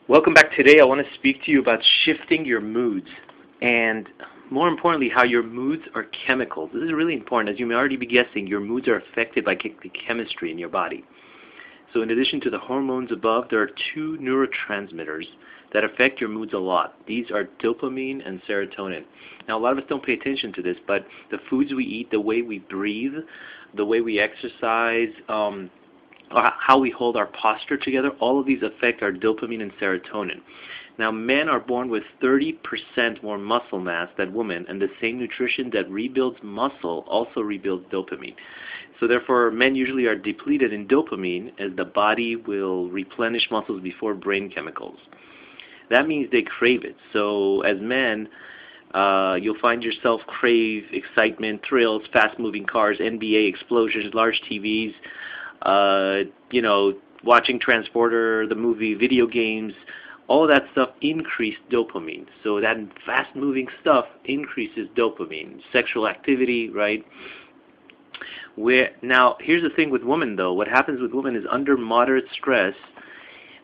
Welcome back. Today I want to speak to you about shifting your moods and more importantly how your moods are chemicals. This is really important. As you may already be guessing, your moods are affected by the chemistry in your body. So in addition to the hormones above, there are two neurotransmitters that affect your moods a lot. These are dopamine and serotonin. Now a lot of us don't pay attention to this, but the foods we eat, the way we breathe, the way we exercise, how we hold our posture together, all of these affect our dopamine and serotonin. Now, men are born with 30% more muscle mass than women, and the same nutrition that rebuilds muscle also rebuilds dopamine. So therefore, men usually are depleted in dopamine as the body will replenish muscles before brain chemicals. That means they crave it. So as men, you'll find yourself crave excitement, thrills, fast-moving cars, NBA explosions, large TVs, watching Transporter, the movie, video games, all of that stuff increased dopamine. So that fast-moving stuff increases dopamine. Sexual activity, right? Now, here's the thing with women, though. What happens with women is under moderate stress,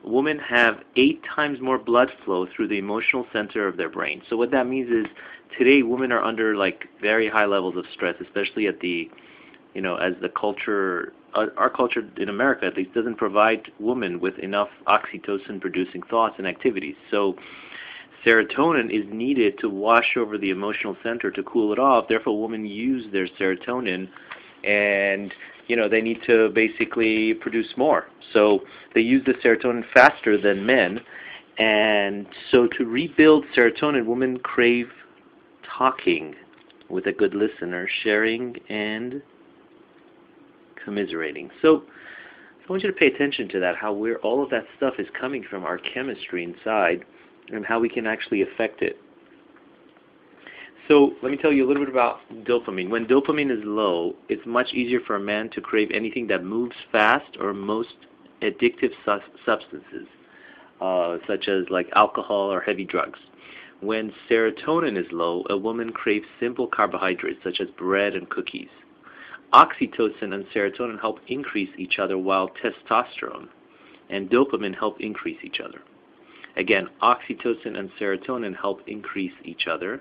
women have 8 times more blood flow through the emotional center of their brain. So what that means is today women are under very high levels of stress, especially at the as the culture, our culture in America at least, doesn't provide women with enough oxytocin-producing thoughts and activities. So serotonin is needed to wash over the emotional center to cool it off. Therefore, women use their serotonin, and they need to basically produce more. So they use the serotonin faster than men, and so to rebuild serotonin, women crave talking with a good listener, sharing, and commiserating. So I want you to pay attention to that, how all of that stuff is coming from our chemistry inside and how we can actually affect it. So let me tell you a little bit about dopamine. When dopamine is low, it's much easier for a man to crave anything that moves fast or most addictive substances, such as alcohol or heavy drugs. When serotonin is low, a woman craves simple carbohydrates such as bread and cookies. Oxytocin and serotonin help increase each other, while testosterone and dopamine help increase each other. Again, oxytocin and serotonin help increase each other,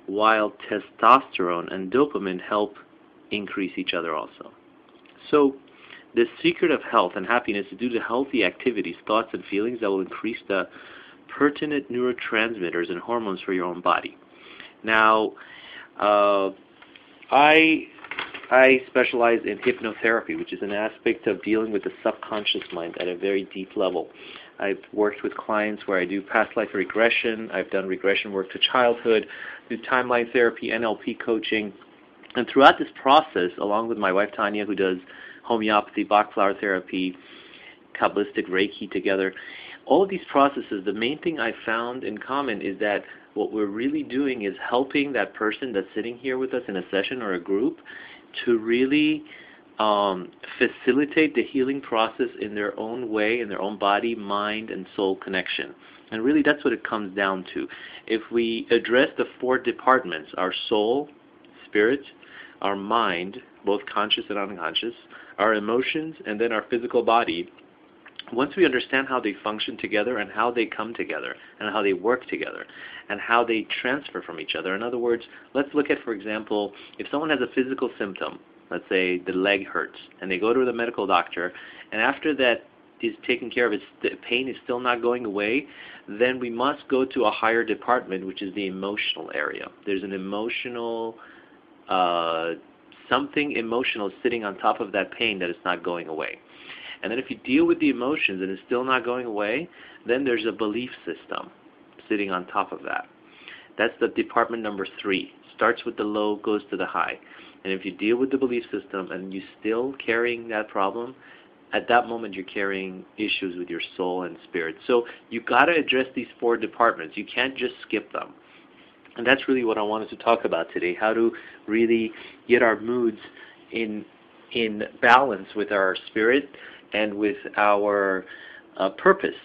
while testosterone and dopamine help increase each other also. So the secret of health and happiness is due to healthy activities, thoughts, and feelings that will increase the pertinent neurotransmitters and hormones for your own body. Now, I specialize in hypnotherapy, which is an aspect of dealing with the subconscious mind at a very deep level. I've worked with clients where I do past life regression. I've done regression work to childhood, do timeline therapy, NLP coaching. And throughout this process, along with my wife Tanya, who does homeopathy, Bach flower therapy, Kabbalistic Reiki together, all of these processes, the main thing I found in common is that what we're really doing is helping that person that's sitting here with us in a session or a group to really facilitate the healing process in their own way, in their own body, mind, and soul connection. And really that's what it comes down to. If we address the 4 departments, our soul, spirit, our mind, both conscious and unconscious, our emotions, and then our physical body, once we understand how they function together and how they come together and how they work together and how they transfer from each other. In other words, let's look at, for example, if someone has a physical symptom, let's say the leg hurts, and they go to the medical doctor, and after that is taken care of, the pain is still not going away, then we must go to a higher department, which is the emotional area. There's an emotional, something emotional sitting on top of that pain that is not going away. And then if you deal with the emotions and it's still not going away, then there's a belief system sitting on top of that. That's the department number 3. Starts with the low, goes to the high. And if you deal with the belief system and you're still carrying that problem, at that moment you're carrying issues with your soul and spirit. So you've got to address these 4 departments. You can't just skip them. And that's really what I wanted to talk about today, how to really get our moods in balance with our spirit and with our purpose.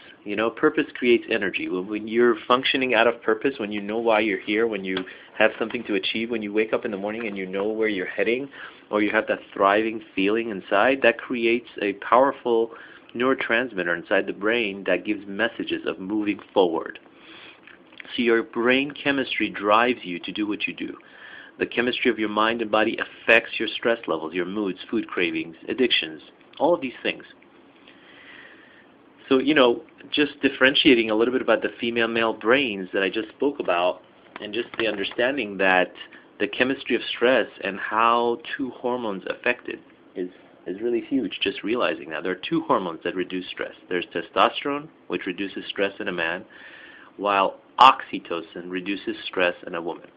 Purpose creates energy. When you're functioning out of purpose, when you know why you're here, when you have something to achieve, when you wake up in the morning and you know where you're heading, or you have that thriving feeling inside, that creates a powerful neurotransmitter inside the brain that gives messages of moving forward. So your brain chemistry drives you to do what you do. The chemistry of your mind and body affects your stress levels, your moods, food cravings, addictions, all of these things. So, just differentiating a little bit about the female-male brains that I just spoke about, and just the understanding that the chemistry of stress and how two hormones affect it is really huge, just realizing that. There are two hormones that reduce stress. There's testosterone, which reduces stress in a man, while oxytocin reduces stress in a woman.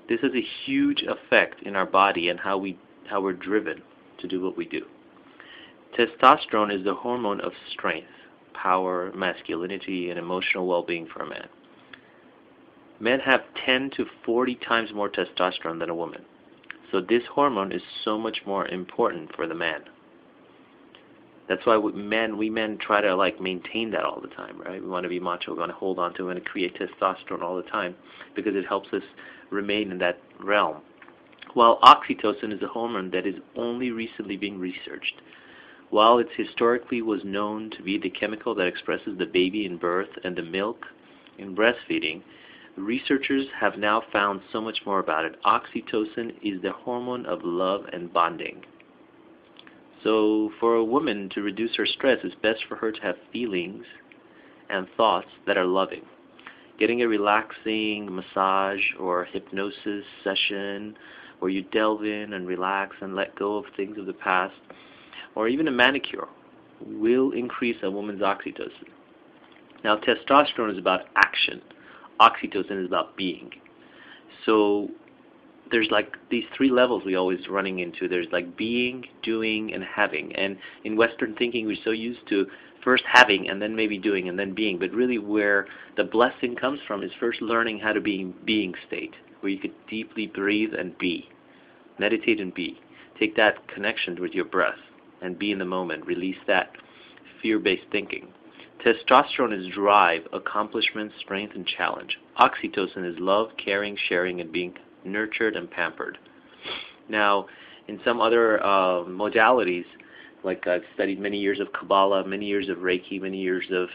This has a huge effect in our body and how we're driven to do what we do. Testosterone is the hormone of strength, power, masculinity, and emotional well-being for a man. Men have 10 to 40 times more testosterone than a woman. So this hormone is so much more important for the man. That's why we men try to maintain that all the time, right? We want to be macho, we want to hold on to it and create testosterone all the time because it helps us remain in that realm. While oxytocin is a hormone that is only recently being researched. While it historically was known to be the chemical that expresses the baby in birth and the milk in breastfeeding, researchers have now found so much more about it. Oxytocin is the hormone of love and bonding. So for a woman to reduce her stress, it's best for her to have feelings and thoughts that are loving. Getting a relaxing massage or hypnosis session where you delve in and relax and let go of things of the past, or even a manicure, will increase a woman's oxytocin. Now, testosterone is about action. Oxytocin is about being. So there's these three levels we always running into. There's being, doing, and having. And in Western thinking, we're so used to first having and then maybe doing and then being. But really where the blessing comes from is first learning how to be in being state, where you could deeply breathe and be. Meditate and be. Take that connection with your breath and be in the moment. Release that fear-based thinking. Testosterone is drive, accomplishment, strength, and challenge. Oxytocin is love, caring, sharing, and being nurtured and pampered. Now, in some other modalities, I've studied many years of Kabbalah, many years of Reiki, many years of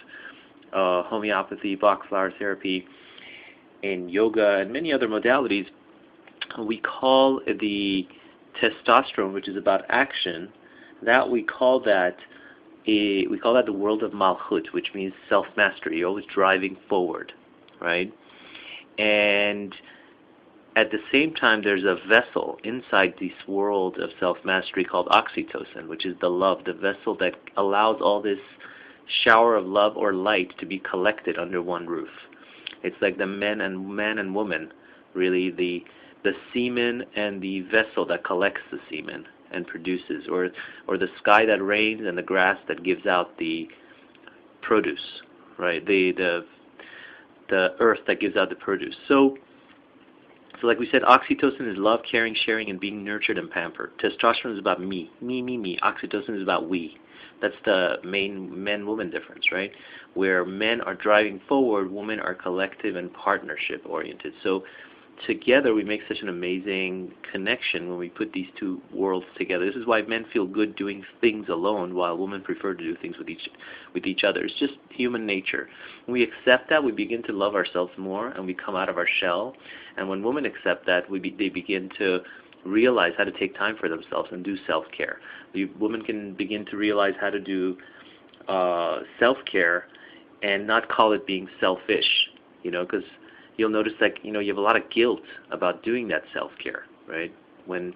homeopathy, Bach flower therapy, and yoga, and many other modalities, we call the testosterone, which is about action, we call that the world of Malchut, which means self-mastery. You're always driving forward, right? And at the same time, there's a vessel inside this world of self-mastery called oxytocin, which is the love, the vessel that allows all this shower of love or light to be collected under one roof. It's like the man and woman, really, the semen and the vessel that collects the semen and produces, or the sky that rains and the grass that gives out the produce, right? The earth that gives out the produce. So like we said, oxytocin is love, caring, sharing, and being nurtured and pampered. Testosterone is about me. Oxytocin is about we. That's the main men-woman difference, right? Where men are driving forward, women are collective and partnership oriented. So together we make such an amazing connection when we put these two worlds together. This is why men feel good doing things alone while women prefer to do things with each other. It's just human nature. When we accept that, we begin to love ourselves more and we come out of our shell. And when women accept that, they begin to realize how to take time for themselves and do self-care. The woman can begin to realize how to do self-care and not call it being selfish, because you'll notice you have a lot of guilt about doing that self-care, right? When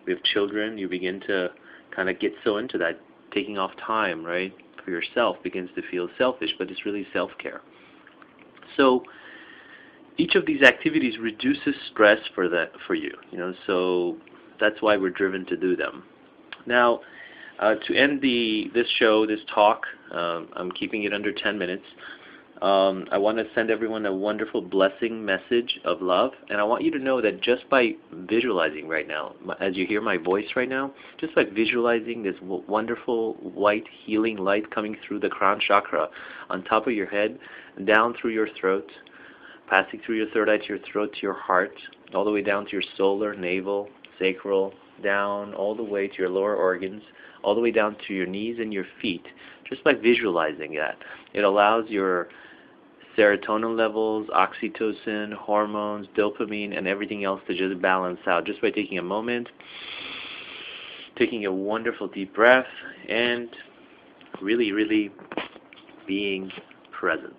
we have children, you begin to kind of get so into that, taking off time, right, for yourself begins to feel selfish, but it's really self-care. So each of these activities reduces stress for you, so that's why we're driven to do them. Now, to end this show, this talk, I'm keeping it under 10 minutes. I want to send everyone a wonderful blessing message of love, and I want you to know that just by visualizing right now, as you hear my voice right now, just by visualizing this wonderful white healing light coming through the crown chakra on top of your head, down through your throat, passing through your third eye to your throat to your heart, all the way down to your solar, navel, sacral, down all the way to your lower organs, all the way down to your knees and your feet, just by visualizing that. It allows your serotonin levels, oxytocin, hormones, dopamine, and everything else to just balance out just by taking a moment, taking a wonderful deep breath, and really, really being present.